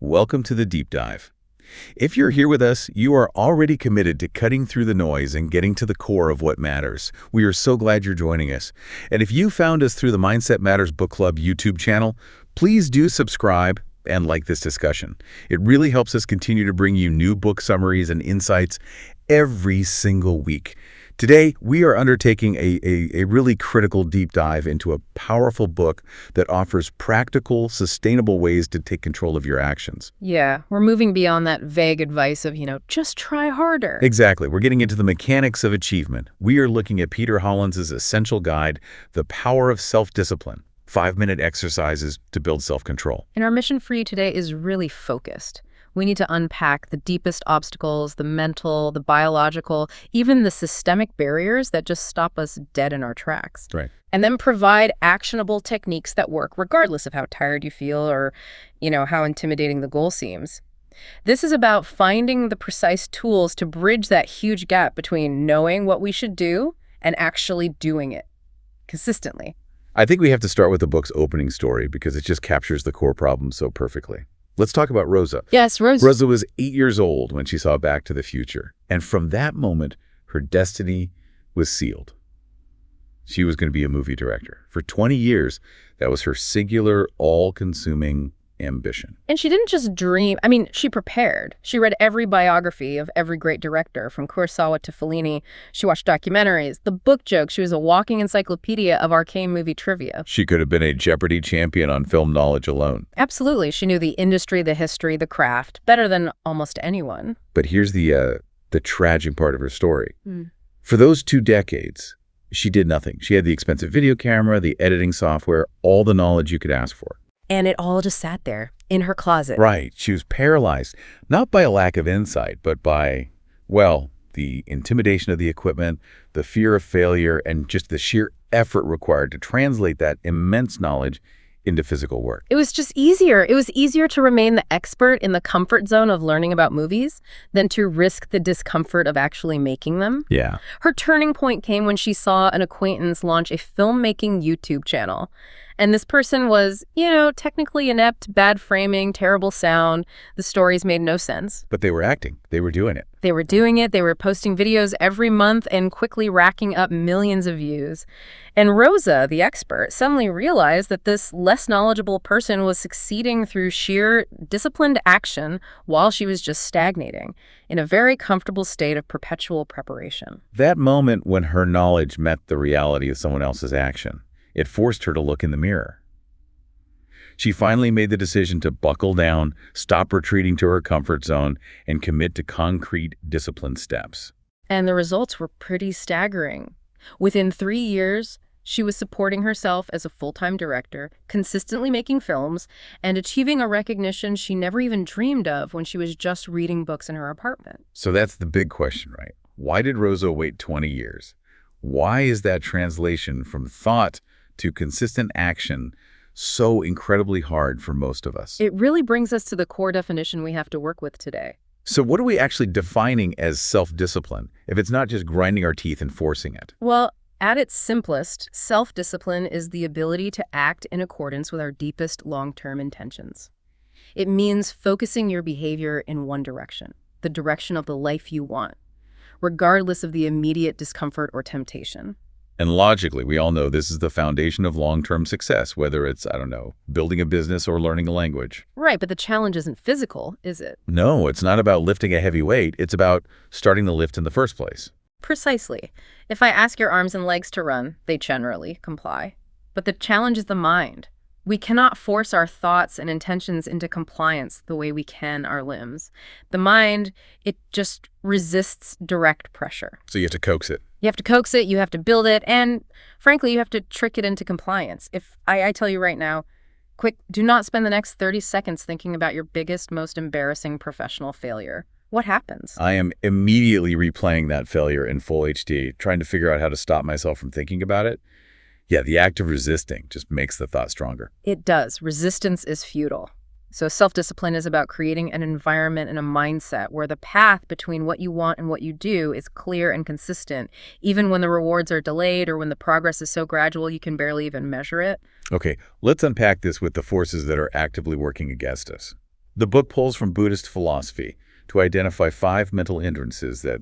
welcome to the Deep Dive. If you're here with us, you are already committed to cutting through the noise and getting to the core of what matters. We are so glad you're joining us. And if you found us through the Mindset Matters Book Club YouTube channel, please do subscribe and like this discussion. It really helps us continue to bring you new book summaries and insights every single week. Today, we are undertaking a really critical deep dive into a powerful book that offers practical, sustainable ways to take control of your actions. Yeah, we're moving beyond that vague advice of, just try harder. Exactly. We're getting into the mechanics of achievement. We are looking at Peter Hollins' essential guide, The Power of Self-Discipline, 5-minute exercises to build self-control. And our mission for you today is really focused. We need to unpack the deepest obstacles, the mental, the biological, even the systemic barriers that just stop us dead in our tracks. Right. And then provide actionable techniques that work regardless of how tired you feel or, how intimidating the goal seems. This is about finding the precise tools to bridge that huge gap between knowing what we should do and actually doing it consistently. I think we have to start with the book's opening story because it just captures the core problem so perfectly. Let's talk about Rosa. Yes, Rosa. Rosa was 8 years old when she saw Back to the Future. And from that moment, her destiny was sealed. She was going to be a movie director. For 20 years, that was her singular, all-consuming ambition. And she didn't just dream. She prepared. She read every biography of every great director, from Kurosawa to Fellini. She watched documentaries, the book jokes. She was a walking encyclopedia of arcane movie trivia. She could have been a Jeopardy champion on film knowledge alone. Absolutely. She knew the industry, the history, the craft better than almost anyone. But here's the tragic part of her story. For those 2 decades, she did nothing. She had the expensive video camera, the editing software, all the knowledge you could ask for. And it all just sat there in her closet. Right. She was paralyzed, not by a lack of insight, but by, the intimidation of the equipment, the fear of failure, and just the sheer effort required to translate that immense knowledge into physical work. It was just easier. It was easier to remain the expert in the comfort zone of learning about movies than to risk the discomfort of actually making them. Yeah. Her turning point came when she saw an acquaintance launch a filmmaking YouTube channel. And this person was, technically inept, bad framing, terrible sound. The stories made no sense. But they were acting. They were doing it. They were doing it. They were posting videos every month and quickly racking up millions of views. And Rosa, the expert, suddenly realized that this less knowledgeable person was succeeding through sheer disciplined action while she was just stagnating in a very comfortable state of perpetual preparation. That moment when her knowledge met the reality of someone else's action, it forced her to look in the mirror. She finally made the decision to buckle down, stop retreating to her comfort zone, and commit to concrete, disciplined steps. And the results were pretty staggering. Within 3 years, she was supporting herself as a full-time director, consistently making films, and achieving a recognition she never even dreamed of when she was just reading books in her apartment. So that's the big question, right? Why did Rosa wait 20 years? Why is that translation from thought to consistent action so incredibly hard for most of us? It really brings us to the core definition we have to work with today. So what are we actually defining as self-discipline, if it's not just grinding our teeth and forcing it? Well, at its simplest, self-discipline is the ability to act in accordance with our deepest long-term intentions. It means focusing your behavior in one direction, the direction of the life you want, regardless of the immediate discomfort or temptation. And logically, we all know this is the foundation of long-term success, whether it's, building a business or learning a language. Right, but the challenge isn't physical, is it? No, it's not about lifting a heavy weight. It's about starting the lift in the first place. Precisely. If I ask your arms and legs to run, they generally comply. But the challenge is the mind. We cannot force our thoughts and intentions into compliance the way we can our limbs. The mind, it just resists direct pressure. So you have to coax it. You have to coax it, you have to build it, and frankly, you have to trick it into compliance. If I tell you right now, quick, do not spend the next 30 seconds thinking about your biggest, most embarrassing professional failure. What happens? I am immediately replaying that failure in full HD, trying to figure out how to stop myself from thinking about it. Yeah, the act of resisting just makes the thought stronger. It does. Resistance is futile. So self-discipline is about creating an environment and a mindset where the path between what you want and what you do is clear and consistent, even when the rewards are delayed or when the progress is so gradual you can barely even measure it. Okay, let's unpack this with the forces that are actively working against us. The book pulls from Buddhist philosophy to identify 5 mental hindrances that,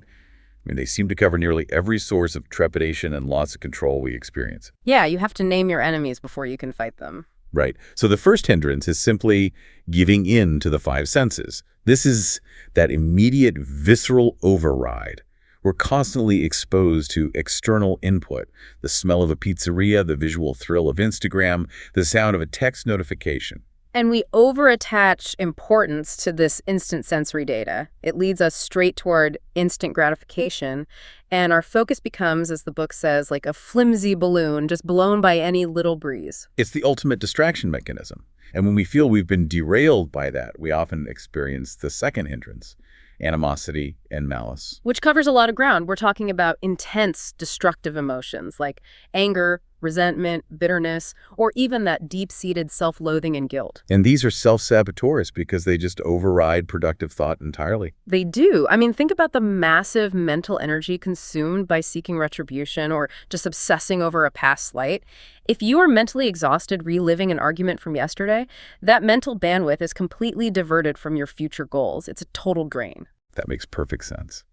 they seem to cover nearly every source of trepidation and loss of control we experience. Yeah, you have to name your enemies before you can fight them. Right. So the first hindrance is simply giving in to the 5 senses. This is that immediate visceral override. We're constantly exposed to external input, the smell of a pizzeria, the visual thrill of Instagram, the sound of a text notification. And we overattach importance to this instant sensory data. It leads us straight toward instant gratification, and our focus becomes, as the book says, like a flimsy balloon just blown by any little breeze. It's the ultimate distraction mechanism. And when we feel we've been derailed by that, we often experience the second hindrance, animosity and malice. Which covers a lot of ground. We're talking about intense, destructive emotions like anger, resentment, bitterness, or even that deep-seated self-loathing and guilt. And these are self-saboteurs because they just override productive thought entirely. They do. Think about the massive mental energy consumed by seeking retribution or just obsessing over a past slight. If you are mentally exhausted reliving an argument from yesterday, that mental bandwidth is completely diverted from your future goals. It's a total drain. That makes perfect sense.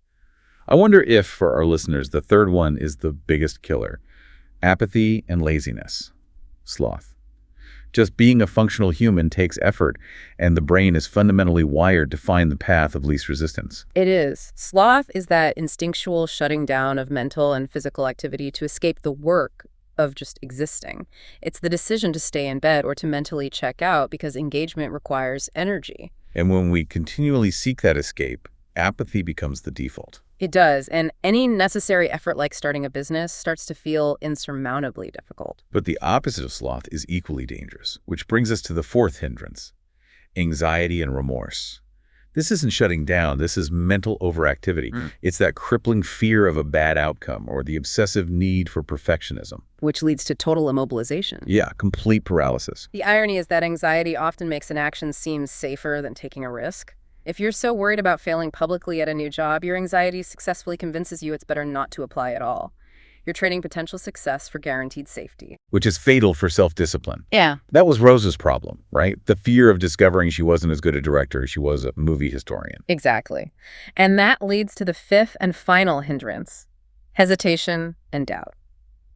I wonder if, for our listeners, the third one is the biggest killer. Apathy and laziness. Sloth. Just being a functional human takes effort, and the brain is fundamentally wired to find the path of least resistance. It is. Sloth is that instinctual shutting down of mental and physical activity to escape the work of just existing. It's the decision to stay in bed or to mentally check out because engagement requires energy. And when we continually seek that escape, apathy becomes the default. It does, and any necessary effort like starting a business starts to feel insurmountably difficult. But the opposite of sloth is equally dangerous, which brings us to the fourth hindrance, anxiety and remorse. This isn't shutting down, this is mental overactivity. It's that crippling fear of a bad outcome or the obsessive need for perfectionism. Which leads to total immobilization. Yeah, complete paralysis. The irony is that anxiety often makes an action seem safer than taking a risk. If you're so worried about failing publicly at a new job, your anxiety successfully convinces you it's better not to apply at all. You're trading potential success for guaranteed safety. Which is fatal for self-discipline. Yeah. That was Rosa's problem, right? The fear of discovering she wasn't as good a director as she was a movie historian. Exactly. And that leads to the fifth and final hindrance, hesitation and doubt.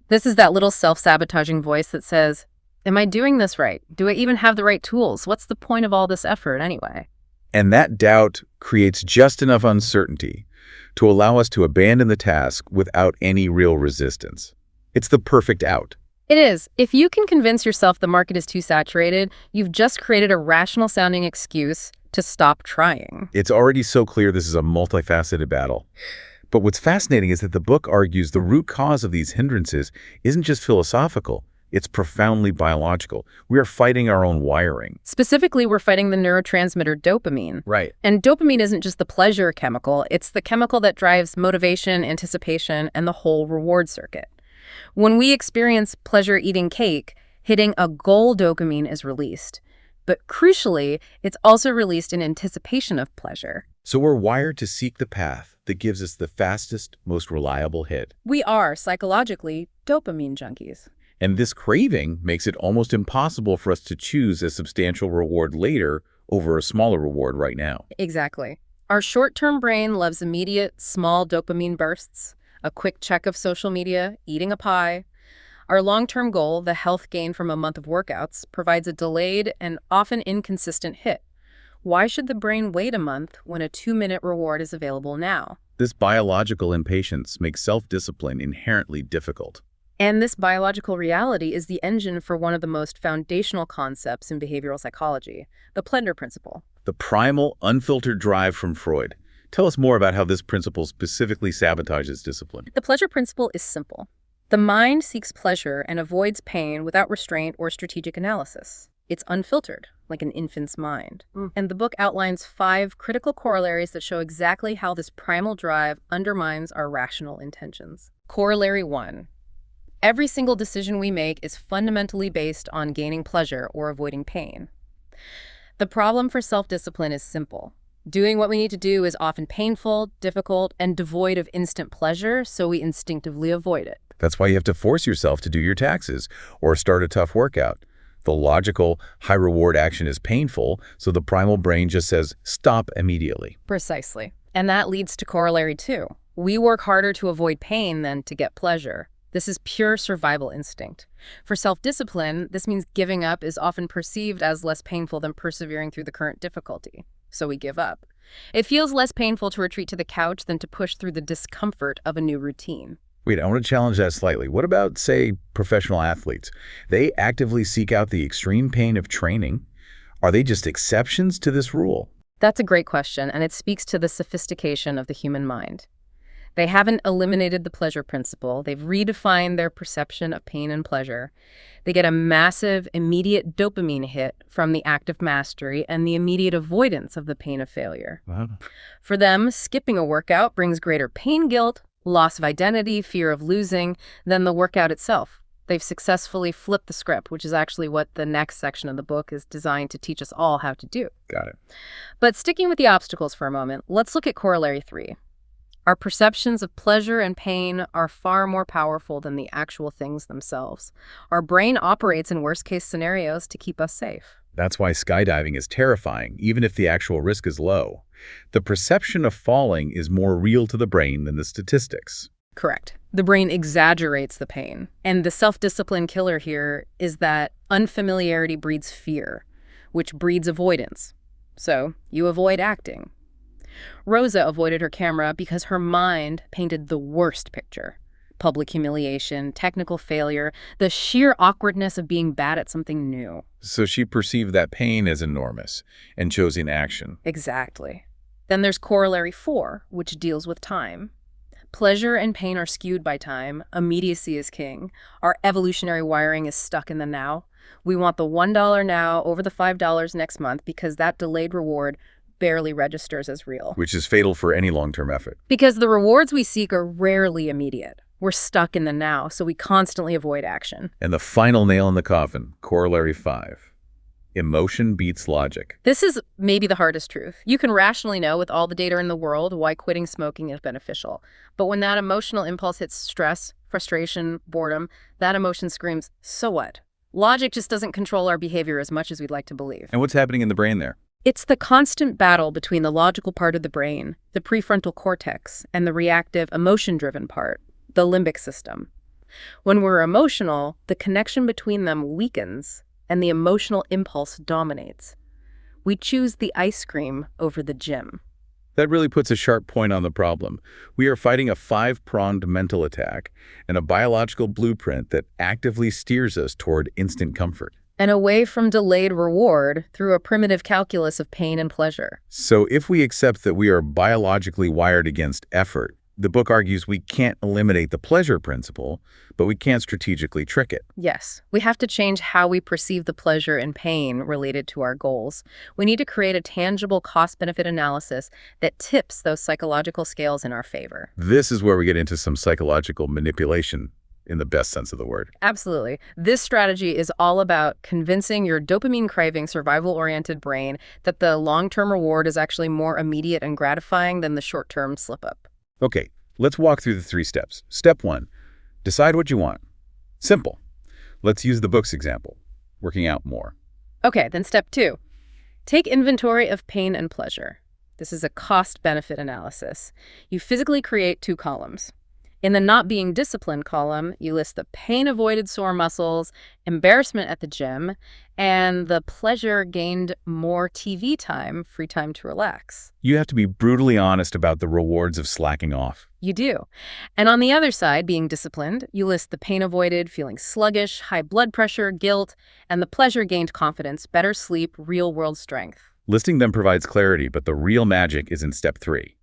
This is that little self-sabotaging voice that says, am I doing this right? Do I even have the right tools? What's the point of all this effort anyway? And that doubt creates just enough uncertainty to allow us to abandon the task without any real resistance. It's the perfect out. It is. If you can convince yourself the market is too saturated, you've just created a rational-sounding excuse to stop trying. It's already so clear this is a multifaceted battle. But what's fascinating is that the book argues the root cause of these hindrances isn't just philosophical. It's profoundly biological. We are fighting our own wiring. Specifically, we're fighting the neurotransmitter dopamine. Right. And dopamine isn't just the pleasure chemical. It's the chemical that drives motivation, anticipation, and the whole reward circuit. When we experience pleasure eating cake, hitting a goal dopamine is released. But crucially, it's also released in anticipation of pleasure. So we're wired to seek the path that gives us the fastest, most reliable hit. We are, psychologically, dopamine junkies. And this craving makes it almost impossible for us to choose a substantial reward later over a smaller reward right now. Exactly. Our short-term brain loves immediate, small dopamine bursts, a quick check of social media, eating a pie. Our long-term goal, the health gain from a month of workouts, provides a delayed and often inconsistent hit. Why should the brain wait a month when a 2-minute reward is available now? This biological impatience makes self-discipline inherently difficult. And this biological reality is the engine for one of the most foundational concepts in behavioral psychology, the Plender principle. The primal, unfiltered drive from Freud. Tell us more about how this principle specifically sabotages discipline. The pleasure principle is simple. The mind seeks pleasure and avoids pain without restraint or strategic analysis. It's unfiltered, like an infant's mind. And the book outlines 5 critical corollaries that show exactly how this primal drive undermines our rational intentions. Corollary 1. Every single decision we make is fundamentally based on gaining pleasure or avoiding pain. The problem for self-discipline is simple. Doing what we need to do is often painful, difficult, and devoid of instant pleasure, so we instinctively avoid it. That's why you have to force yourself to do your taxes or start a tough workout. The logical, high-reward action is painful, so the primal brain just says, stop immediately. Precisely. And that leads to corollary 2. We work harder to avoid pain than to get pleasure. This is pure survival instinct. For self-discipline, this means giving up is often perceived as less painful than persevering through the current difficulty. So we give up. It feels less painful to retreat to the couch than to push through the discomfort of a new routine. Wait, I want to challenge that slightly. What about, say, professional athletes? They actively seek out the extreme pain of training. Are they just exceptions to this rule? That's a great question, and it speaks to the sophistication of the human mind. They haven't eliminated the pleasure principle. They've redefined their perception of pain and pleasure. They get a massive, immediate dopamine hit from the act of mastery and the immediate avoidance of the pain of failure. Wow. For them, skipping a workout brings greater pain guilt, loss of identity, fear of losing, than the workout itself. They've successfully flipped the script, which is actually what the next section of the book is designed to teach us all how to do. Got it. But sticking with the obstacles for a moment, let's look at corollary 3. Our perceptions of pleasure and pain are far more powerful than the actual things themselves. Our brain operates in worst-case scenarios to keep us safe. That's why skydiving is terrifying, even if the actual risk is low. The perception of falling is more real to the brain than the statistics. Correct. The brain exaggerates the pain. And the self-discipline killer here is that unfamiliarity breeds fear, which breeds avoidance. So you avoid acting. Rosa avoided her camera because her mind painted the worst picture. Public humiliation, technical failure, the sheer awkwardness of being bad at something new. So she perceived that pain as enormous and chose inaction. Exactly. Then there's corollary 4, which deals with time. Pleasure and pain are skewed by time. Immediacy is king. Our evolutionary wiring is stuck in the now. We want the $1 now over the $5 next month because that delayed reward barely registers as real. Which is fatal for any long-term effort. Because the rewards we seek are rarely immediate. We're stuck in the now, so we constantly avoid action. And the final nail in the coffin, corollary 5. Emotion beats logic. This is maybe the hardest truth. You can rationally know with all the data in the world why quitting smoking is beneficial. But when that emotional impulse hits stress, frustration, boredom, that emotion screams, so what? Logic just doesn't control our behavior as much as we'd like to believe. And what's happening in the brain there? It's the constant battle between the logical part of the brain, the prefrontal cortex, and the reactive, emotion-driven part, the limbic system. When we're emotional, the connection between them weakens, and the emotional impulse dominates. We choose the ice cream over the gym. That really puts a sharp point on the problem. We are fighting a 5-pronged mental attack and a biological blueprint that actively steers us toward instant comfort. And away from delayed reward through a primitive calculus of pain and pleasure. So if we accept that we are biologically wired against effort, the book argues we can't eliminate the pleasure principle, but we can strategically trick it. Yes, we have to change how we perceive the pleasure and pain related to our goals. We need to create a tangible cost-benefit analysis that tips those psychological scales in our favor. This is where we get into some psychological manipulation in the best sense of the word. Absolutely. This strategy is all about convincing your dopamine-craving, survival-oriented brain that the long-term reward is actually more immediate and gratifying than the short-term slip-up. Okay, let's walk through the 3 steps. Step 1, decide what you want. Simple. Let's use the book's example, working out more. Okay, then step 2, take inventory of pain and pleasure. This is a cost-benefit analysis. You physically create 2 columns. In the not being disciplined column, you list the pain-avoided sore muscles, embarrassment at the gym, and the pleasure gained more TV time, free time to relax. You have to be brutally honest about the rewards of slacking off. You do. And on the other side, being disciplined, you list the pain avoided, feeling sluggish, high blood pressure, guilt, and the pleasure gained confidence, better sleep, real-world strength. Listing them provides clarity, but the real magic is in step 3.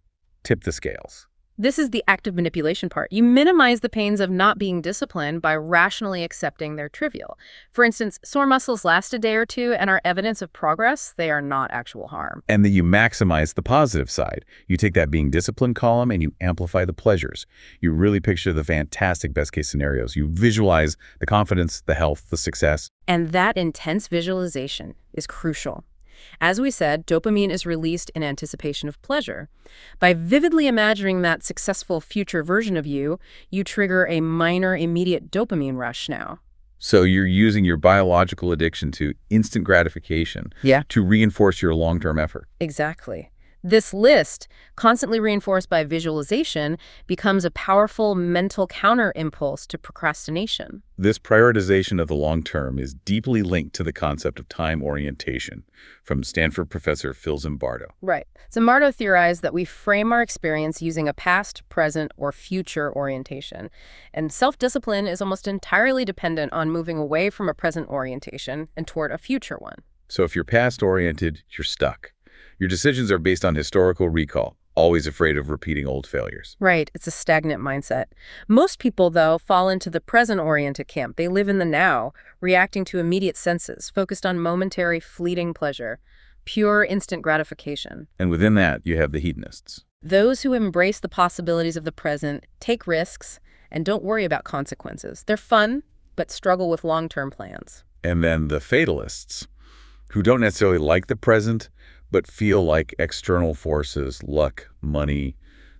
Tip the scales. This is the active manipulation part. You minimize the pains of not being disciplined by rationally accepting they're trivial. For instance, sore muscles last a day or 2 and are evidence of progress. They are not actual harm. And then you maximize the positive side. You take that being disciplined column and you amplify the pleasures. You really picture the fantastic best-case scenarios. You visualize the confidence, the health, the success. And that intense visualization is crucial. As we said, dopamine is released in anticipation of pleasure. By vividly imagining that successful future version of you, you trigger a minor immediate dopamine rush now. So you're using your biological addiction to instant gratification Yeah. to reinforce your long-term effort. Exactly. This list, constantly reinforced by visualization, becomes a powerful mental counter-impulse to procrastination. This prioritization of the long term is deeply linked to the concept of time orientation from Stanford professor Phil Zimbardo. Right. Zimbardo theorized that we frame our experience using a past, present, or future orientation. And self-discipline is almost entirely dependent on moving away from a present orientation and toward a future one. So if you're past-oriented, you're stuck. Your decisions are based on historical recall, always afraid of repeating old failures. Right. It's a stagnant mindset. Most people, though, fall into the present-oriented camp. They live in the now, reacting to immediate senses, focused on momentary, fleeting pleasure, pure instant gratification. And within that, you have the hedonists. Those who embrace the possibilities of the present, take risks, and don't worry about consequences. They're fun, but struggle with long-term plans. And then the fatalists, who don't necessarily like the present, but feel like external forces, luck, money,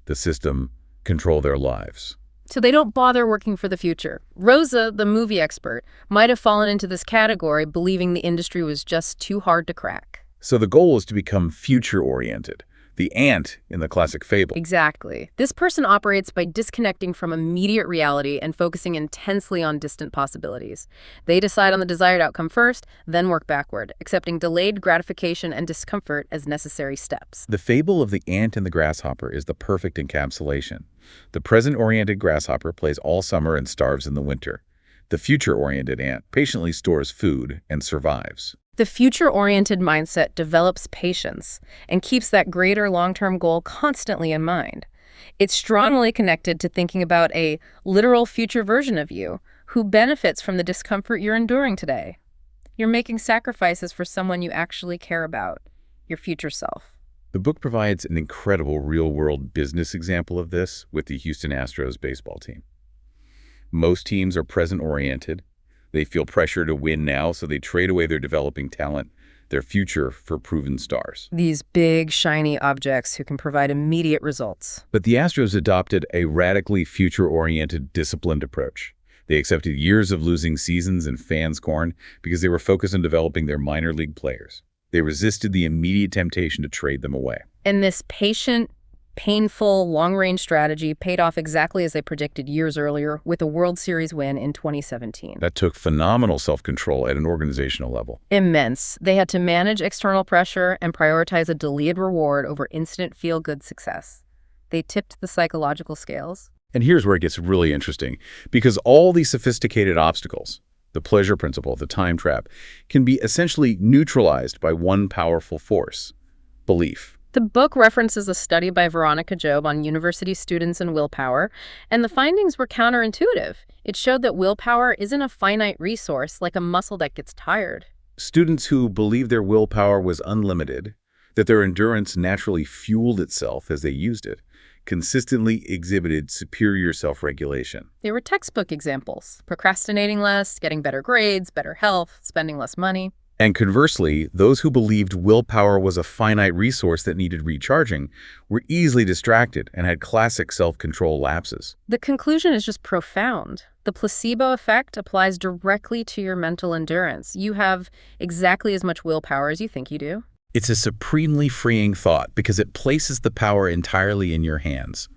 the system, control their lives. So they don't bother working for the future. Rosa, the movie expert, might have fallen into this category, believing the industry was just too hard to crack. So the goal is to become future-oriented, the ant in the classic fable. Exactly. This person operates by disconnecting from immediate reality and focusing intensely on distant possibilities. They decide on the desired outcome first, then work backward, accepting delayed gratification and discomfort as necessary steps. The fable of the ant and the grasshopper is the perfect encapsulation. The present-oriented grasshopper plays all summer and starves in the winter. The future-oriented ant patiently stores food and survives. The future-oriented mindset develops patience and keeps that greater long-term goal constantly in mind. It's strongly connected to thinking about a literal future version of you who benefits from the discomfort you're enduring today. You're making sacrifices for someone you actually care about, your future self. The book provides an incredible real-world business example of this with the Houston Astros baseball team. Most teams are present-oriented. They feel pressure to win now, so they trade away their developing talent, their future, for proven stars. These big, shiny objects who can provide immediate results. But the Astros adopted a radically future-oriented, disciplined approach. They accepted years of losing seasons and fan scorn because they were focused on developing their minor league players. They resisted the immediate temptation to trade them away. And this patient, painful, long-range strategy paid off exactly as they predicted years earlier with a World Series win in 2017. That took phenomenal self-control at an organizational level. Immense. They had to manage external pressure and prioritize a delayed reward over instant feel-good success. They tipped the psychological scales. And here's where it gets really interesting, because all these sophisticated obstacles, the pleasure principle, the time trap, can be essentially neutralized by one powerful force: belief. The book references a study by Veronica Job on university students and willpower, and the findings were counterintuitive. It showed that willpower isn't a finite resource like a muscle that gets tired. Students who believed their willpower was unlimited, that their endurance naturally fueled itself as they used it, consistently exhibited superior self-regulation. They were textbook examples: procrastinating less, getting better grades, better health, spending less money. And conversely, those who believed willpower was a finite resource that needed recharging were easily distracted and had classic self-control lapses. The conclusion is just profound. The placebo effect applies directly to your mental endurance. You have exactly as much willpower as you think you do. It's a supremely freeing thought because it places the power entirely in your hands.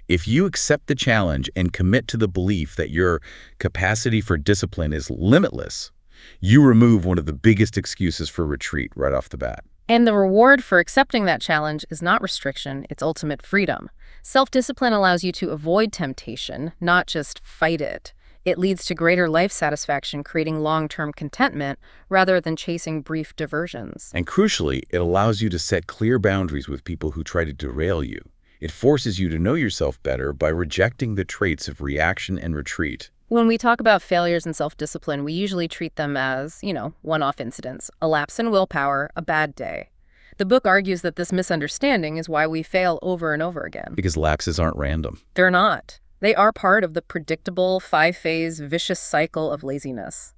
If you accept the challenge and commit to the belief that your capacity for discipline is limitless, you remove one of the biggest excuses for retreat right off the bat. And the reward for accepting that challenge is not restriction, it's ultimate freedom. Self-discipline allows you to avoid temptation, not just fight it. It leads to greater life satisfaction, creating long-term contentment rather than chasing brief diversions. And crucially, it allows you to set clear boundaries with people who try to derail you. It forces you to know yourself better by rejecting the traits of reaction and retreat. When we talk about failures in self-discipline, we usually treat them as, one-off incidents, a lapse in willpower, a bad day. The book argues that this misunderstanding is why we fail over and over again. Because lapses aren't random. They're not. They are part of the predictable, five-phase, vicious cycle of laziness.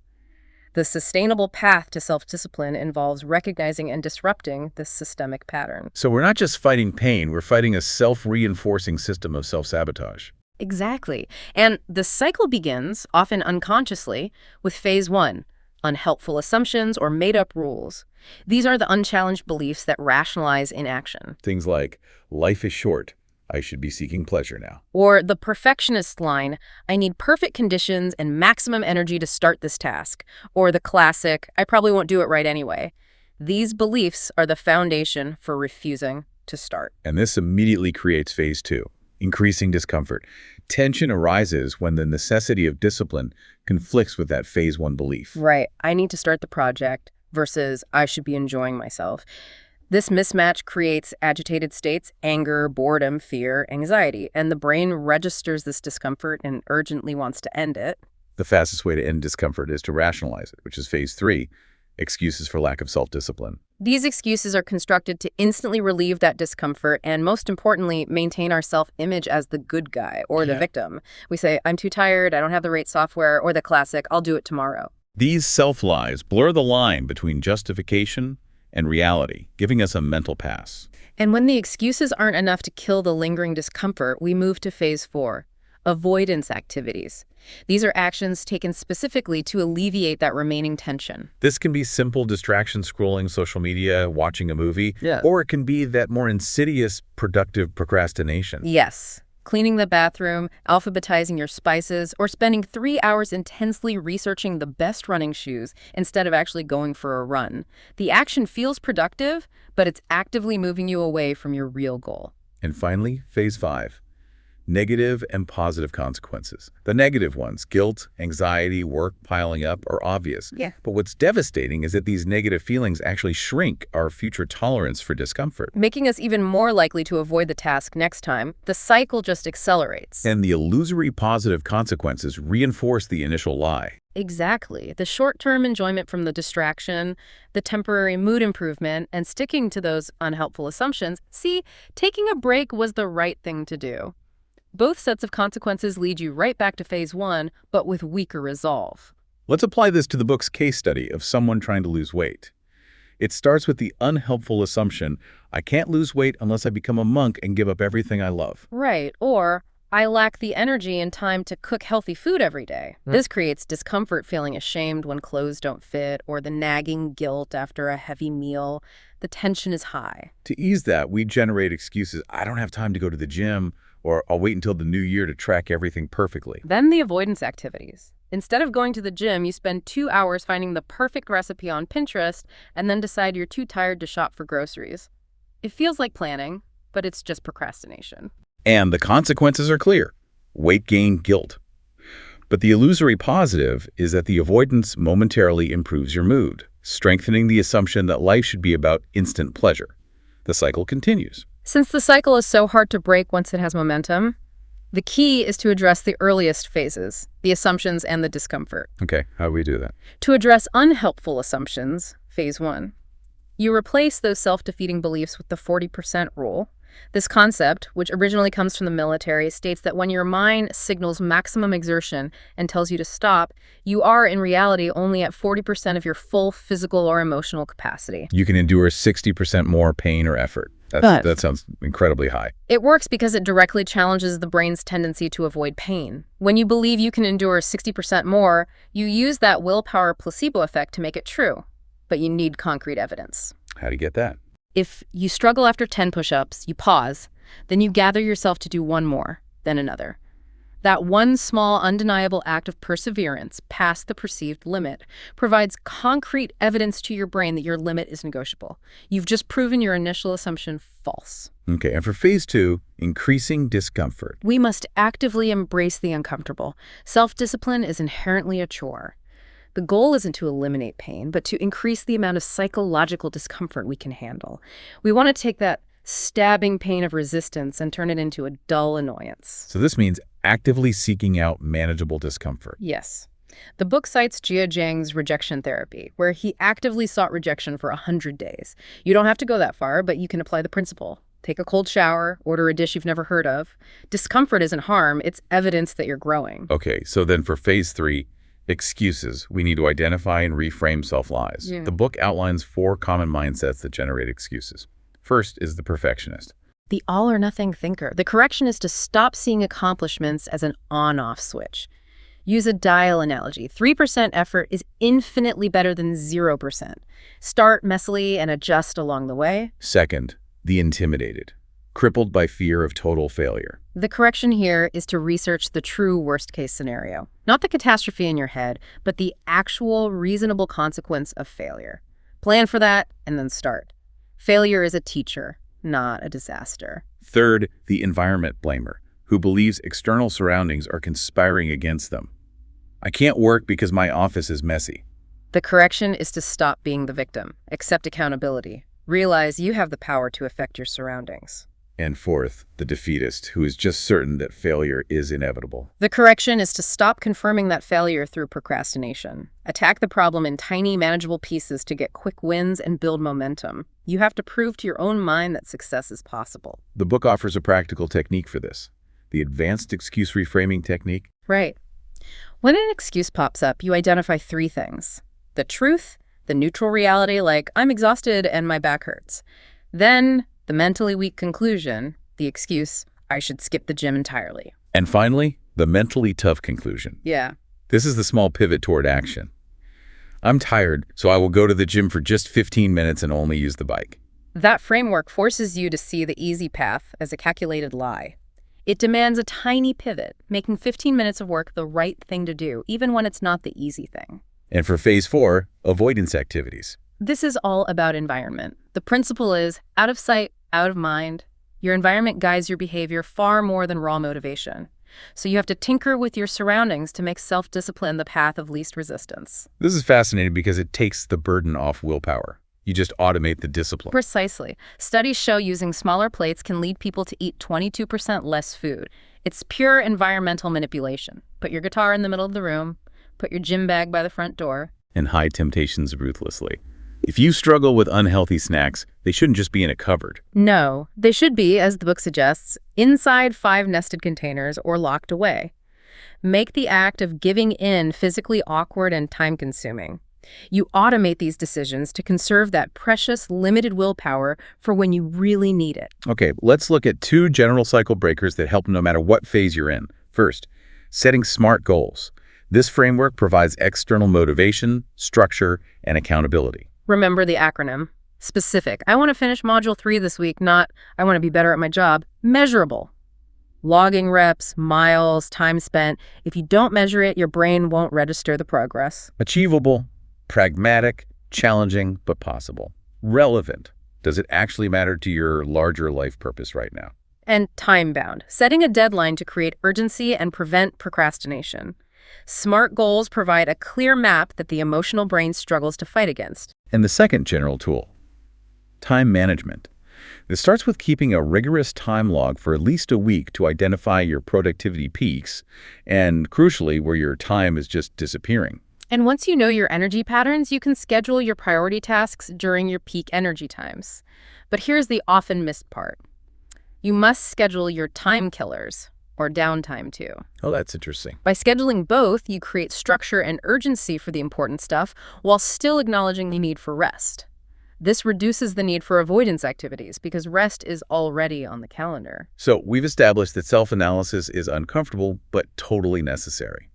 The sustainable path to self-discipline involves recognizing and disrupting this systemic pattern. So we're not just fighting pain, we're fighting a self-reinforcing system of self-sabotage. Exactly. And the cycle begins, often unconsciously, with phase one, unhelpful assumptions or made-up rules. These are the unchallenged beliefs that rationalize inaction. Things like, life is short, I should be seeking pleasure now. Or the perfectionist line, I need perfect conditions and maximum energy to start this task. Or the classic, I probably won't do it right anyway. These beliefs are the foundation for refusing to start. And this immediately creates phase two, increasing discomfort. Tension arises when the necessity of discipline conflicts with that phase one belief. Right, I need to start the project versus I should be enjoying myself. This mismatch creates agitated states, anger, boredom, fear, anxiety, and the brain registers this discomfort and urgently wants to end it. The fastest way to end discomfort is to rationalize it, which is phase three, excuses for lack of self-discipline. These excuses are constructed to instantly relieve that discomfort and, most importantly, maintain our self-image as the good guy or the victim. We say, I'm too tired, I don't have the right software, or the classic, I'll do it tomorrow. These self-lies blur the line between justification and reality, giving us a mental pass. And when the excuses aren't enough to kill the lingering discomfort, we move to phase four, avoidance activities. These are actions taken specifically to alleviate that remaining tension. This can be simple distraction, scrolling social media, watching a movie, or it can be that more insidious, productive procrastination. Yes. Cleaning the bathroom, alphabetizing your spices, or spending 3 hours intensely researching the best running shoes instead of actually going for a run. The action feels productive, but it's actively moving you away from your real goal. And finally, phase five, negative and positive consequences. The negative ones, guilt, anxiety, work piling up, are obvious. But what's devastating is that these negative feelings actually shrink our future tolerance for discomfort. Making us even more likely to avoid the task next time. The cycle just accelerates. And the illusory positive consequences reinforce the initial lie. Exactly. The short-term enjoyment from the distraction, the temporary mood improvement, and sticking to those unhelpful assumptions. See, taking a break was the right thing to do. Both sets of consequences lead you right back to phase one, but with weaker resolve. Let's apply this to the book's case study of someone trying to lose weight. It starts with the unhelpful assumption, I can't lose weight unless I become a monk and give up everything I love. Right, or I lack the energy and time to cook healthy food every day. This creates discomfort, feeling ashamed when clothes don't fit, or the nagging guilt after a heavy meal. The tension is high. To ease that, we generate excuses. I don't have time to go to the gym, or I'll wait until the new year to track everything perfectly. Then the avoidance activities. Instead of going to the gym, you spend 2 hours finding the perfect recipe on Pinterest and then decide you're too tired to shop for groceries. It feels like planning, but it's just procrastination. And the consequences are clear. Weight gain, guilt. But the illusory positive is that the avoidance momentarily improves your mood, strengthening the assumption that life should be about instant pleasure. The cycle continues. Since the cycle is so hard to break once it has momentum, the key is to address the earliest phases, the assumptions and the discomfort. Okay, how do we do that? To address unhelpful assumptions, phase one, you replace those self-defeating beliefs with the 40% rule. This concept, which originally comes from the military, states that when your mind signals maximum exertion and tells you to stop, you are in reality only at 40% of your full physical or emotional capacity. You can endure 60% more pain or effort. That sounds incredibly high. It works because it directly challenges the brain's tendency to avoid pain. When you believe you can endure 60% more, you use that willpower placebo effect to make it true. But you need concrete evidence. How do you get that? If you struggle after 10 push-ups, you pause, then you gather yourself to do one more, then another. That one small, undeniable act of perseverance past the perceived limit provides concrete evidence to your brain that your limit is negotiable. You've just proven your initial assumption false. Okay, and for phase two, increasing discomfort. We must actively embrace the uncomfortable. Self-discipline is inherently a chore. The goal isn't to eliminate pain, but to increase the amount of psychological discomfort we can handle. We want to take that stabbing pain of resistance and turn it into a dull annoyance. So this means actively seeking out manageable discomfort. Yes. The book cites Jia Zhang's rejection therapy, where he actively sought rejection for 100 days. You don't have to go that far, but you can apply the principle. Take a cold shower, order a dish you've never heard of. Discomfort isn't harm, it's evidence that you're growing. Okay, so then for phase three, excuses, we need to identify and reframe self-lies. The book outlines 4 common mindsets that generate excuses. First is the perfectionist. The all-or-nothing thinker. The correction is to stop seeing accomplishments as an on-off switch. Use a dial analogy. 3% effort is infinitely better than 0%. Start messily and adjust along the way. Second, the intimidated, crippled by fear of total failure. The correction here is to research the true worst-case scenario. Not the catastrophe in your head, but the actual reasonable consequence of failure. Plan for that and then start. Failure is a teacher, not a disaster. Third, the environment blamer, who believes external surroundings are conspiring against them. I can't work because my office is messy. The correction is to stop being the victim, accept accountability, realize you have the power to affect your surroundings. And fourth, the defeatist, who is just certain that failure is inevitable. The correction is to stop confirming that failure through procrastination. Attack the problem in tiny, manageable pieces to get quick wins and build momentum. You have to prove to your own mind that success is possible. The book offers a practical technique for this, the advanced excuse reframing technique. Right. When an excuse pops up, you identify three things: the truth, the neutral reality, like I'm exhausted and my back hurts. Then the mentally weak conclusion, the excuse, I should skip the gym entirely. And finally, the mentally tough conclusion. Yeah. This is the small pivot toward action. I'm tired, so I will go to the gym for just 15 minutes and only use the bike. That framework forces you to see the easy path as a calculated lie. It demands a tiny pivot, making 15 minutes of work the right thing to do, even when it's not the easy thing. And for phase 4, avoidance activities. This is all about environment. The principle is out of sight, out of mind. Your environment guides your behavior far more than raw motivation. So you have to tinker with your surroundings to make self-discipline the path of least resistance. This is fascinating because it takes the burden off willpower. You just automate the discipline. Precisely. Studies show using smaller plates can lead people to eat 22% less food. It's pure environmental manipulation. Put your guitar in the middle of the room, put your gym bag by the front door, and hide temptations ruthlessly. If you struggle with unhealthy snacks, they shouldn't just be in a cupboard. No, they should be, as the book suggests, inside 5 nested containers or locked away. Make the act of giving in physically awkward and time-consuming. You automate these decisions to conserve that precious, limited willpower for when you really need it. Okay, let's look at 2 general cycle breakers that help no matter what phase you're in. First, setting smart goals. This framework provides external motivation, structure, and accountability. Remember the acronym. Specific. I want to finish Module 3 this week, not I want to be better at my job. Measurable. Logging reps, miles, time spent. If you don't measure it, your brain won't register the progress. Achievable, pragmatic, challenging, but possible. Relevant. Does it actually matter to your larger life purpose right now? And time-bound. Setting a deadline to create urgency and prevent procrastination. SMART goals provide a clear map that the emotional brain struggles to fight against. And the second general tool, time management. This starts with keeping a rigorous time log for at least a week to identify your productivity peaks and, crucially, where your time is just disappearing. And once you know your energy patterns, you can schedule your priority tasks during your peak energy times. But here's the often missed part. You must schedule your time killers, or downtime too. Oh, that's interesting. By scheduling both, you create structure and urgency for the important stuff while still acknowledging the need for rest. This reduces the need for avoidance activities because rest is already on the calendar. So we've established that self-analysis is uncomfortable but totally necessary.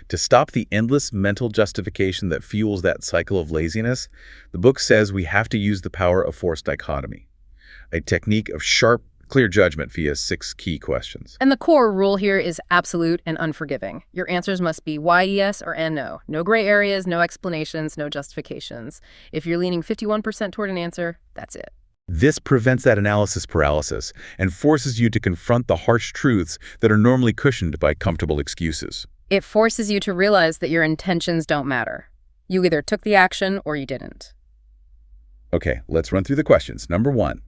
To stop the endless mental justification that fuels that cycle of laziness, the book says we have to use the power of force dichotomy, a technique of sharp, clear judgment via 6 key questions. And the core rule here is absolute and unforgiving. Your answers must be why yes or and no. No gray areas, no explanations, no justifications. If you're leaning 51% toward an answer, that's it. This prevents that analysis paralysis and forces you to confront the harsh truths that are normally cushioned by comfortable excuses. It forces you to realize that your intentions don't matter. You either took the action or you didn't. Okay, let's run through the questions. Number 1.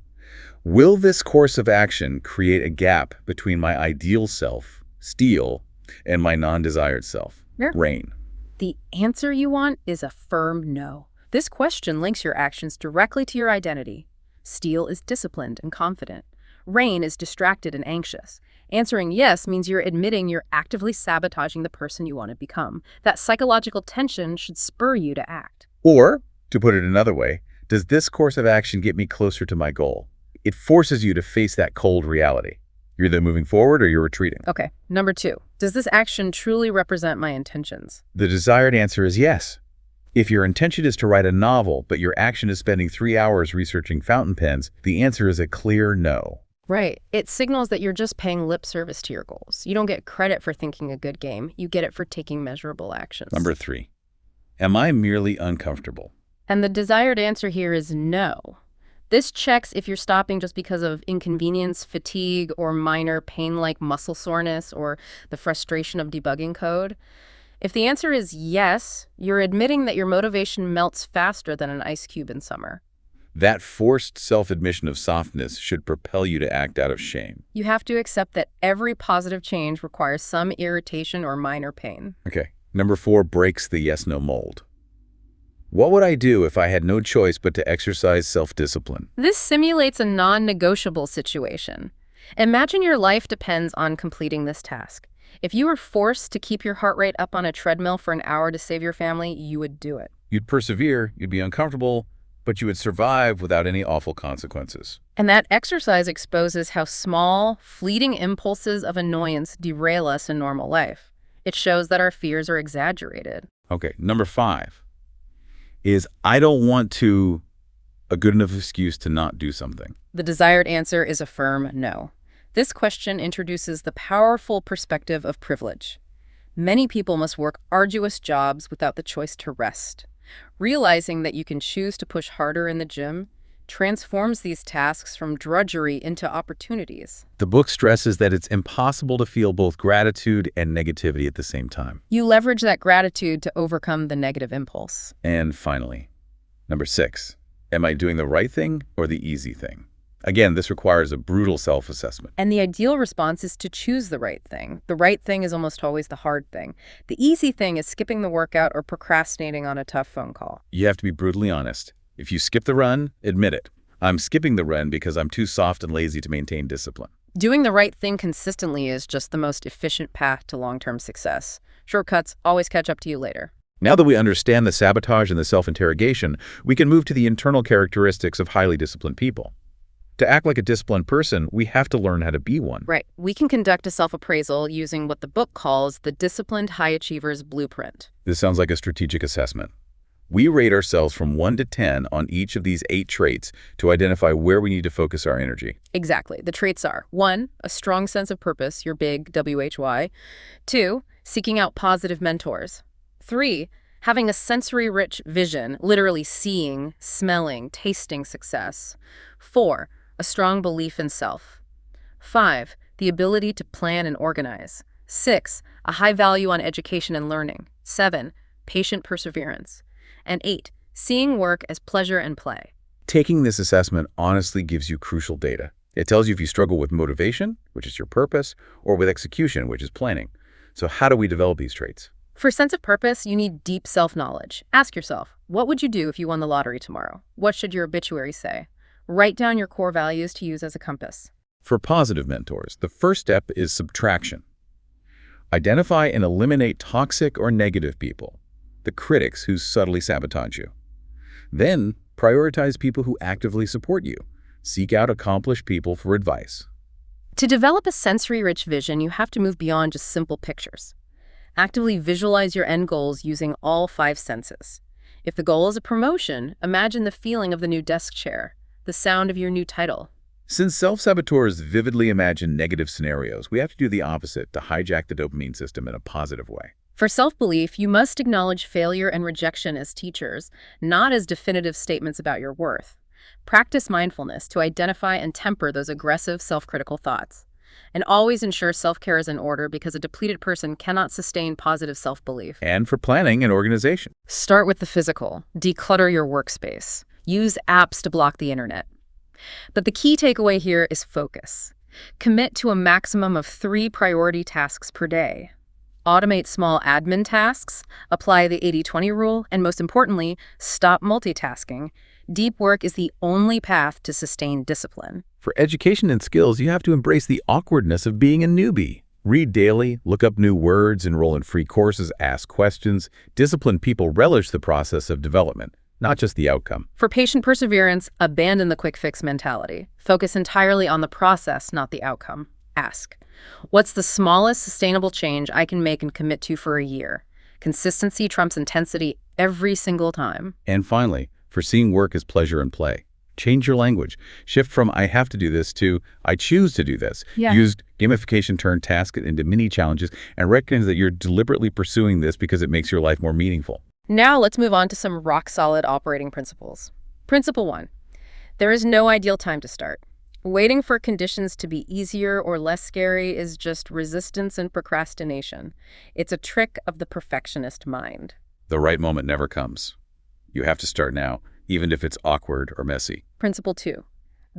Will this course of action create a gap between my ideal self, Steele, and my non-desired self, Rain? The answer you want is a firm no. This question links your actions directly to your identity. Steele is disciplined and confident. Rain is distracted and anxious. Answering yes means you're admitting you're actively sabotaging the person you want to become. That psychological tension should spur you to act. Or, to put it another way, does this course of action get me closer to my goal? It forces you to face that cold reality. You're either moving forward or you're retreating. Okay, number 2. Does this action truly represent my intentions? The desired answer is yes. If your intention is to write a novel, but your action is spending 3 hours researching fountain pens, the answer is a clear no. Right. It signals that you're just paying lip service to your goals. You don't get credit for thinking a good game. You get it for taking measurable actions. Number 3. Am I merely uncomfortable? And the desired answer here is no. This checks if you're stopping just because of inconvenience, fatigue, or minor pain like muscle soreness or the frustration of debugging code. If the answer is yes, you're admitting that your motivation melts faster than an ice cube in summer. That forced self-admission of softness should propel you to act out of shame. You have to accept that every positive change requires some irritation or minor pain. Okay. Number 4 breaks the yes-no mold. What would I do if I had no choice but to exercise self-discipline? This simulates a non-negotiable situation. Imagine your life depends on completing this task. If you were forced to keep your heart rate up on a treadmill for an hour to save your family, you would do it. You'd persevere, you'd be uncomfortable, but you would survive without any awful consequences. And that exercise exposes how small, fleeting impulses of annoyance derail us in normal life. It shows that our fears are exaggerated. Okay, number 5 is I don't want to a good enough excuse to not do something. The desired answer is a firm no. This question introduces the powerful perspective of privilege. Many people must work arduous jobs without the choice to rest. Realizing that you can choose to push harder in the gym transforms these tasks from drudgery into opportunities. The book stresses that it's impossible to feel both gratitude and negativity at the same time. You leverage that gratitude to overcome the negative impulse. And finally, number 6, am I doing the right thing or the easy thing? Again, this requires a brutal self-assessment. And the ideal response is to choose the right thing. The right thing is almost always the hard thing. The easy thing is skipping the workout or procrastinating on a tough phone call. You have to be brutally honest. If you skip the run, admit it. I'm skipping the run because I'm too soft and lazy to maintain discipline. Doing the right thing consistently is just the most efficient path to long-term success. Shortcuts always catch up to you later. Now that we understand the sabotage and the self-interrogation, we can move to the internal characteristics of highly disciplined people. To act like a disciplined person, we have to learn how to be one. Right. We can conduct a self-appraisal using what the book calls the Disciplined High Achiever's Blueprint. This sounds like a strategic assessment. We rate ourselves from 1 to 10 on each of these 8 traits to identify where we need to focus our energy. Exactly. The traits are 1, a strong sense of purpose, your big WHY. 2, seeking out positive mentors. 3, having a sensory-rich vision, literally seeing, smelling, tasting success. 4, a strong belief in self. 5, the ability to plan and organize. 6, a high value on education and learning. 7, patient perseverance. And 8, seeing work as pleasure and play. Taking this assessment honestly gives you crucial data. It tells you if you struggle with motivation, which is your purpose, or with execution, which is planning. So how do we develop these traits? For sense of purpose, you need deep self-knowledge. Ask yourself, what would you do if you won the lottery tomorrow? What should your obituary say? Write down your core values to use as a compass. For positive mentors, the first step is subtraction. Identify and eliminate toxic or negative people, the critics who subtly sabotage you. Then, prioritize people who actively support you. Seek out accomplished people for advice. To develop a sensory-rich vision, you have to move beyond just simple pictures. Actively visualize your end goals using all 5 senses. If the goal is a promotion, imagine the feeling of the new desk chair, the sound of your new title. Since self-saboteurs vividly imagine negative scenarios, we have to do the opposite to hijack the dopamine system in a positive way. For self-belief, you must acknowledge failure and rejection as teachers, not as definitive statements about your worth. Practice mindfulness to identify and temper those aggressive, self-critical thoughts. And always ensure self-care is in order because a depleted person cannot sustain positive self-belief. And for planning and organization. Start with the physical. Declutter your workspace. Use apps to block the internet. But the key takeaway here is focus. Commit to a maximum of 3 priority tasks per day. Automate small admin tasks, apply the 80-20 rule, and most importantly, stop multitasking. Deep work is the only path to sustain discipline. For education and skills, you have to embrace the awkwardness of being a newbie. Read daily, look up new words, enroll in free courses, ask questions. Disciplined people relish the process of development, not just the outcome. For patient perseverance, abandon the quick fix mentality. Focus entirely on the process, not the outcome. Ask, what's the smallest sustainable change I can make and commit to for a year? Consistency trumps intensity every single time. And finally, for seeing work as pleasure and play, change your language. Shift from I have to do this to I choose to do this. Yeah. Use gamification, turn tasks into mini challenges, and recognize that you're deliberately pursuing this because it makes your life more meaningful. Now let's move on to some rock-solid operating principles. Principle 1. There is no ideal time to start. Waiting for conditions to be easier or less scary is just resistance and procrastination. It's a trick of the perfectionist mind. The right moment never comes. You have to start now, even if it's awkward or messy. Principle 2.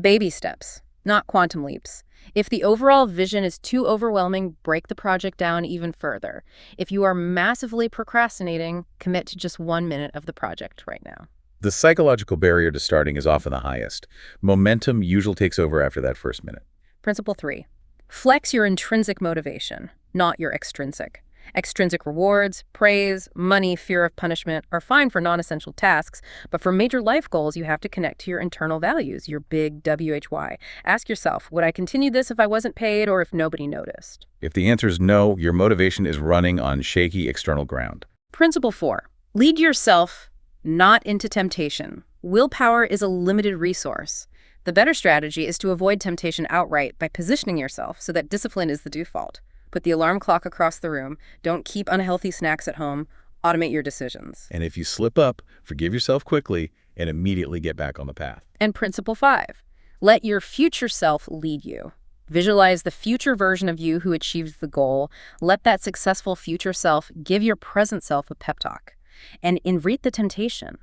Baby steps, not quantum leaps. If the overall vision is too overwhelming, break the project down even further. If you are massively procrastinating, commit to just 1 minute of the project right now. The psychological barrier to starting is often the highest. Momentum usually takes over after that first minute. Principle 3. Flex your intrinsic motivation, not your extrinsic. Extrinsic rewards, praise, money, fear of punishment are fine for non-essential tasks, but for major life goals, you have to connect to your internal values, your big WHY. Ask yourself, would I continue this if I wasn't paid or if nobody noticed? If the answer is no, your motivation is running on shaky external ground. Principle 4. Lead yourself, not into temptation. Willpower is a limited resource. The better strategy is to avoid temptation outright by positioning yourself so that discipline is the default. Put the alarm clock across the room. Don't keep unhealthy snacks at home. Automate your decisions. And if you slip up, forgive yourself quickly and immediately get back on the path. And principle 5, let your future self lead you. Visualize the future version of you who achieved the goal. Let that successful future self give your present self a pep talk. And invite the temptation.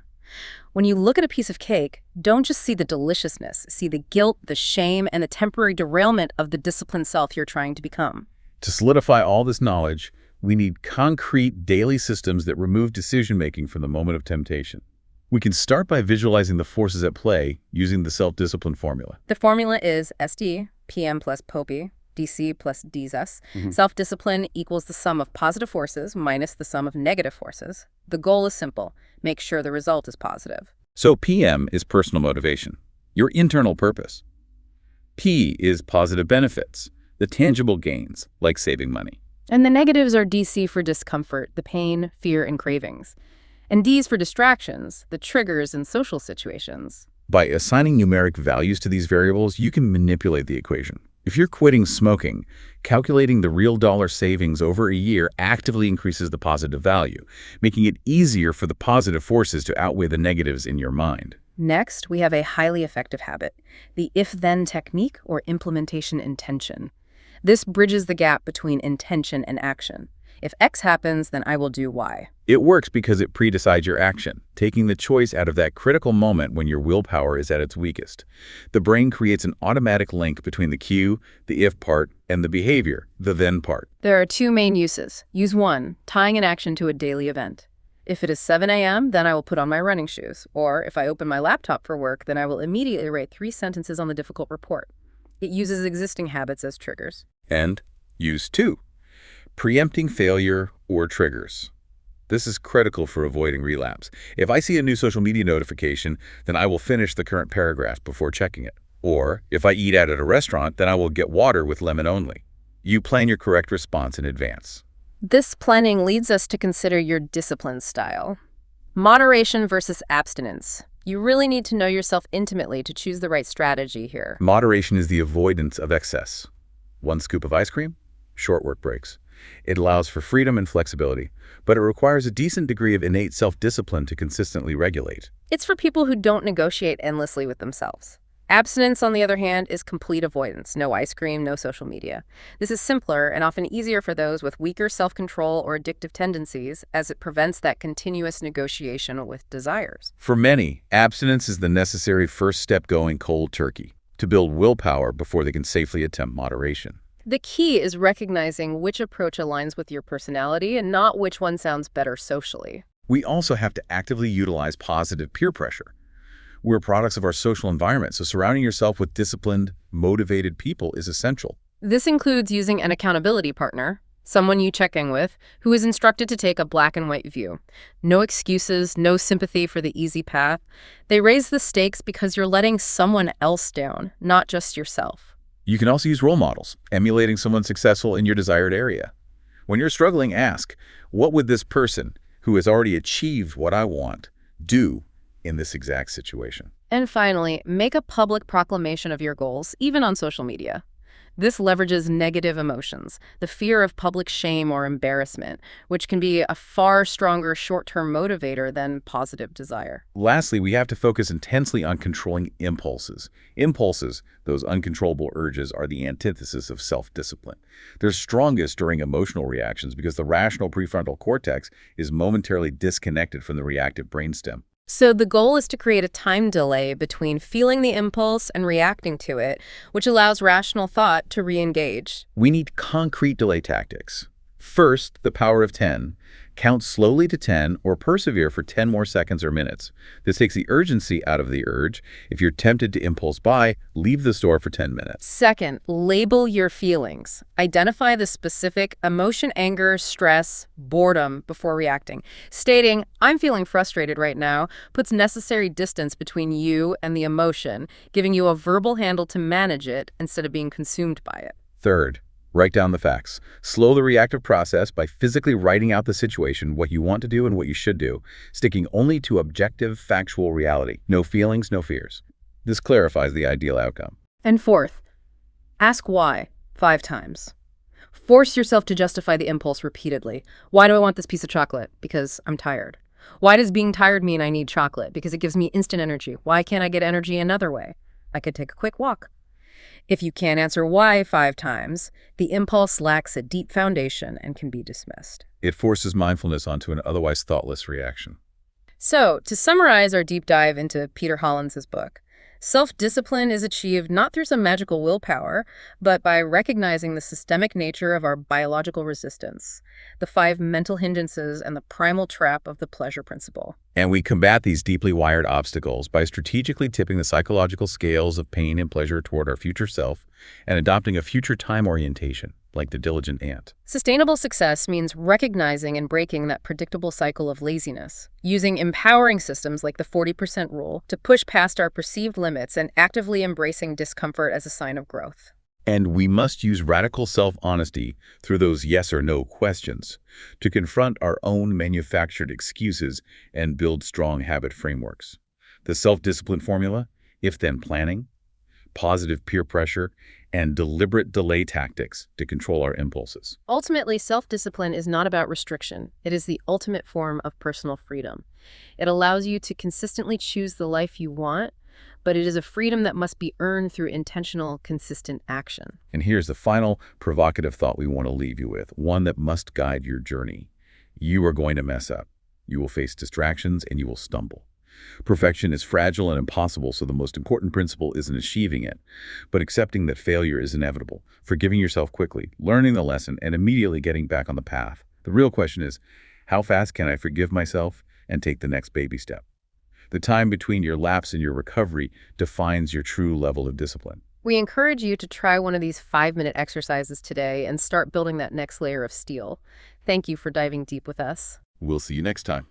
When you look at a piece of cake, don't just see the deliciousness. See the guilt, the shame, and the temporary derailment of the disciplined self you're trying to become. To solidify all this knowledge, we need concrete daily systems that remove decision-making from the moment of temptation. We can start by visualizing the forces at play using the self-discipline formula. The formula is SD, PM plus POPI, DC plus DZS. Self-discipline equals the sum of positive forces minus the sum of negative forces. The goal is simple. Make sure the result is positive. So PM is personal motivation, your internal purpose. P is positive benefits, the tangible gains, like saving money. And the negatives are DC for discomfort, the pain, fear, and cravings. And D's for distractions, the triggers in social situations. By assigning numeric values to these variables, you can manipulate the equation. If you're quitting smoking, calculating the real dollar savings over a year actively increases the positive value, making it easier for the positive forces to outweigh the negatives in your mind. Next, we have a highly effective habit, the if-then technique or implementation intention. This bridges the gap between intention and action. If X happens, then I will do Y. It works because it pre-decides your action, taking the choice out of that critical moment when your willpower is at its weakest. The brain creates an automatic link between the cue, the if part, and the behavior, the then part. There are 2 main uses. Use 1, tying an action to a daily event. If it is 7 a.m., then I will put on my running shoes. Or if I open my laptop for work, then I will immediately write 3 sentences on the difficult report. It uses existing habits as triggers. And use 2, preempting failure or triggers. This is critical for avoiding relapse. If I see a new social media notification, then I will finish the current paragraph before checking it. Or if I eat out at a restaurant, then I will get water with lemon only. You plan your correct response in advance. This planning leads us to consider your discipline style. Moderation versus abstinence. You really need to know yourself intimately to choose the right strategy here. Moderation is the avoidance of excess. 1 scoop of ice cream, short work breaks. It allows for freedom and flexibility, but it requires a decent degree of innate self-discipline to consistently regulate. It's for people who don't negotiate endlessly with themselves. Abstinence, on the other hand, is complete avoidance. No ice cream, no social media. This is simpler and often easier for those with weaker self-control or addictive tendencies, as it prevents that continuous negotiation with desires. For many, abstinence is the necessary first step going cold turkey to build willpower before they can safely attempt moderation. The key is recognizing which approach aligns with your personality and not which one sounds better socially. We also have to actively utilize positive peer pressure. We're products of our social environment, so surrounding yourself with disciplined, motivated people is essential. This includes using an accountability partner, Someone you check in with, who is instructed to take a black and white view. No excuses, no sympathy for the easy path. They raise the stakes because you're letting someone else down, not just yourself. You can also use role models, emulating someone successful in your desired area. When you're struggling, ask, what would this person, who has already achieved what I want, do in this exact situation? And finally, make a public proclamation of your goals, even on social media. This leverages negative emotions, the fear of public shame or embarrassment, which can be a far stronger short-term motivator than positive desire. Lastly, we have to focus intensely on controlling impulses. Impulses, those uncontrollable urges, are the antithesis of self-discipline. They're strongest during emotional reactions because the rational prefrontal cortex is momentarily disconnected from the reactive brainstem. So the goal is to create a time delay between feeling the impulse and reacting to it, which allows rational thought to re-engage. We need concrete delay tactics. First, the power of 10. Count slowly to 10 or persevere for 10 more seconds or minutes. This takes the urgency out of the urge. If you're tempted to impulse buy, leave the store for 10 minutes. Second, label your feelings. Identify the specific emotion, anger, stress, boredom before reacting. Stating, I'm feeling frustrated right now, puts necessary distance between you and the emotion, giving you a verbal handle to manage it instead of being consumed by it. Third, write down the facts. Slow the reactive process by physically writing out the situation, what you want to do and what you should do, sticking only to objective, factual reality. No feelings, no fears. This clarifies the ideal outcome. And fourth, ask why 5 times. Force yourself to justify the impulse repeatedly. Why do I want this piece of chocolate? Because I'm tired. Why does being tired mean I need chocolate? Because it gives me instant energy. Why can't I get energy another way? I could take a quick walk. If you can't answer why 5 times, the impulse lacks a deep foundation and can be dismissed. It forces mindfulness onto an otherwise thoughtless reaction. So, to summarize our deep dive into Peter Hollins' book, self-discipline is achieved not through some magical willpower, but by recognizing the systemic nature of our biological resistance, the 5 mental hindrances, and the primal trap of the pleasure principle. And we combat these deeply wired obstacles by strategically tipping the psychological scales of pain and pleasure toward our future self and adopting a future time orientation, like the diligent ant. Sustainable success means recognizing and breaking that predictable cycle of laziness, using empowering systems like the 40% rule to push past our perceived limits and actively embracing discomfort as a sign of growth. And we must use radical self-honesty through those yes or no questions to confront our own manufactured excuses and build strong habit frameworks. The self-discipline formula, if-then planning, positive peer pressure, and deliberate delay tactics to control our impulses. Ultimately, self-discipline is not about restriction. It is the ultimate form of personal freedom. It allows you to consistently choose the life you want, but it is a freedom that must be earned through intentional, consistent action. And here's the final provocative thought we want to leave you with, one that must guide your journey. You are going to mess up. You will face distractions and you will stumble. Perfection is fragile and impossible, so the most important principle isn't achieving it, but accepting that failure is inevitable, forgiving yourself quickly, learning the lesson, and immediately getting back on the path. The real question is, how fast can I forgive myself and take the next baby step? The time between your lapse and your recovery defines your true level of discipline. We encourage you to try one of these 5-minute exercises today and start building that next layer of steel. Thank you for diving deep with us. We'll see you next time.